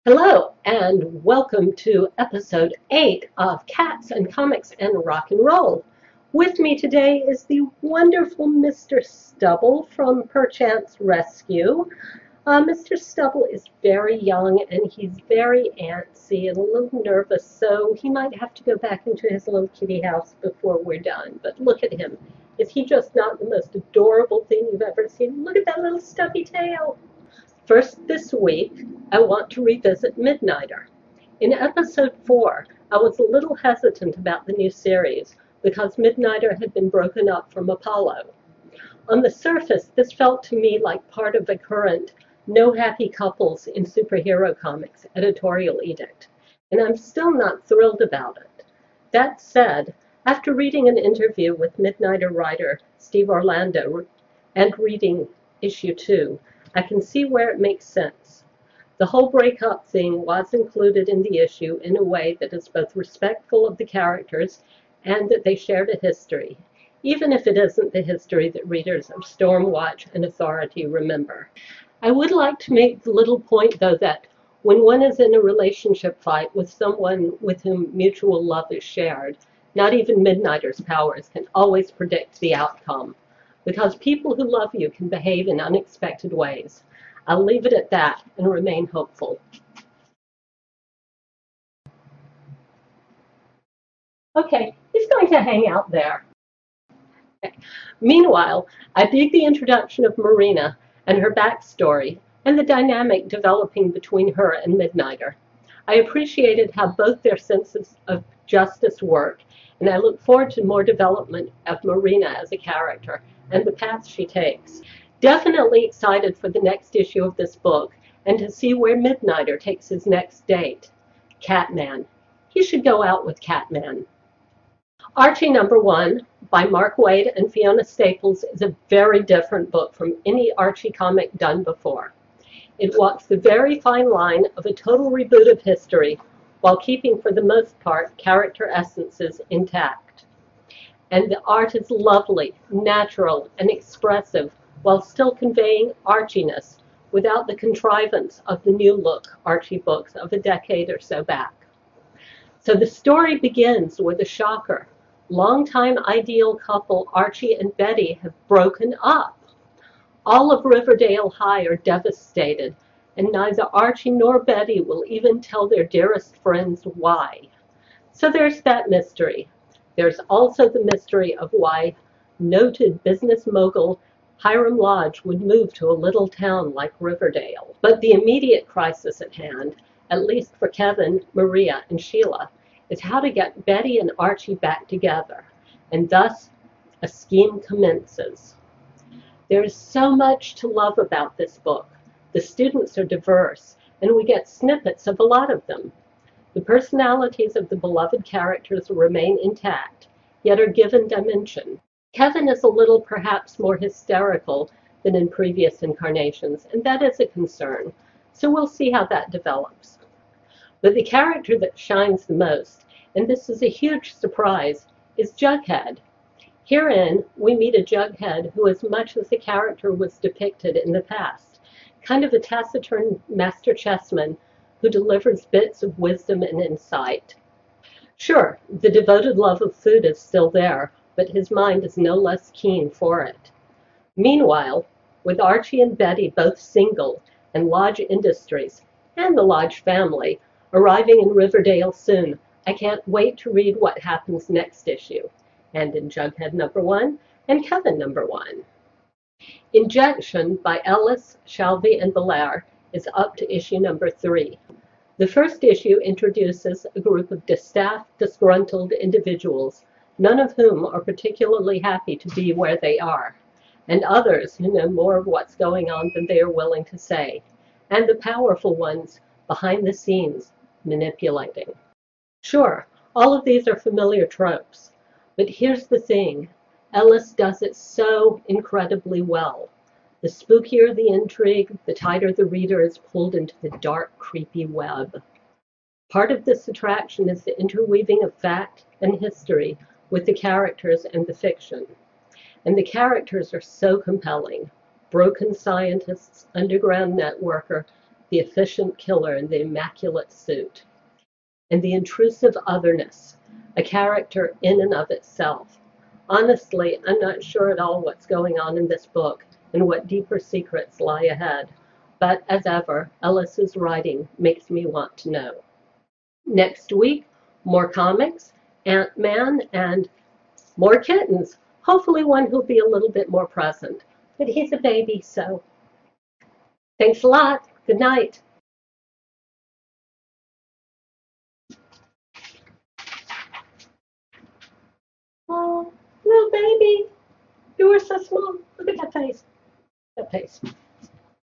Hello, and welcome to episode 8 of Cats and Comics and Rock and Roll. With me today is the wonderful Mr. Stubble from Perchance Rescue. Mr. Stubble is very young and he's very antsy and a little nervous, so he might have to go back into his little kitty house before we're done. But look at him. Is he just not the most adorable thing you've ever seen? Look at that little stubby tail. First this week, I want to revisit Midnighter. In episode 4, I was a little hesitant about the new series because Midnighter had been broken up from Apollo. On the surface, this felt to me like part of a current no happy couples in superhero comics editorial edict, and I'm still not thrilled about it. That said, after reading an interview with Midnighter writer Steve Orlando and reading issue 2, I can see where it makes sense. The whole breakup thing was included in the issue in a way that is both respectful of the characters and that they shared a history, even if it isn't the history that readers of Stormwatch and Authority remember. I would like to make the little point, though, that when one is in a relationship fight with someone with whom mutual love is shared, not even Midnighter's powers can always predict the outcome, because people who love you can behave in unexpected ways. I'll leave it at that and remain hopeful. Okay, he's going to hang out there. Okay. Meanwhile, I dig the introduction of Marina and her backstory and the dynamic developing between her and Midnighter. I appreciated how both their senses of justice work, and I look forward to more development of Marina as a character and the path she takes. Definitely excited for the next issue of this book and to see where Midnighter takes his next date. Catman. He should go out with Catman. Archie #1 by Mark Waid and Fiona Staples is a very different book from any Archie comic done before. It walks the very fine line of a total reboot of history while keeping, for the most part, character essences intact. And the art is lovely, natural, and expressive while still conveying Archiness without the contrivance of the new look Archie books of a decade or so back. So the story begins with a shocker. Longtime ideal couple Archie and Betty have broken up. All of Riverdale High are devastated, and neither Archie nor Betty will even tell their dearest friends why. So there's that mystery. There's also the mystery of why noted business mogul Hiram Lodge would move to a little town like Riverdale. But the immediate crisis at hand, at least for Kevin, Maria, and Sheila, is how to get Betty and Archie back together, and thus a scheme commences. There is so much to love about this book. The students are diverse, and we get snippets of a lot of them. The personalities of the beloved characters remain intact, yet are given dimension. Kevin is a little perhaps more hysterical than in previous incarnations, and that is a concern, so we'll see how that develops. But the character that shines the most, and this is a huge surprise, is Jughead. Herein, we meet a Jughead who, as much as the character was depicted in the past, kind of a taciturn master chessman who delivers bits of wisdom and insight. Sure, the devoted love of food is still there, but his mind is no less keen for it. Meanwhile, with Archie and Betty both single, and Lodge Industries, and the Lodge family, arriving in Riverdale soon, I can't wait to read what happens next issue, and in Jughead #1 and Kevin #1. Injection by Ellis, Shalvey, and Belair is up to issue #3. The first issue introduces a group of distaffed, disgruntled individuals, none of whom are particularly happy to be where they are, and others who know more of what's going on than they are willing to say, and the powerful ones behind the scenes manipulating. Sure, all of these are familiar tropes, but here's the thing. Ellis does it so incredibly well. The spookier the intrigue, the tighter the reader is pulled into the dark, creepy web. Part of this attraction is the interweaving of fact and history with the characters and the fiction. And the characters are so compelling. Broken scientists, underground networker, the efficient killer in the immaculate suit, and the intrusive otherness, a character in and of itself. Honestly, I'm not sure at all what's going on in this book and what deeper secrets lie ahead, but as ever, Ellis's writing makes me want to know. Next week, more comics, Ant-Man, and more kittens. Hopefully one who'll be a little bit more present. But he's a baby, so thanks a lot. Good night. Oh, little baby. You were so small. Look at that face. That face.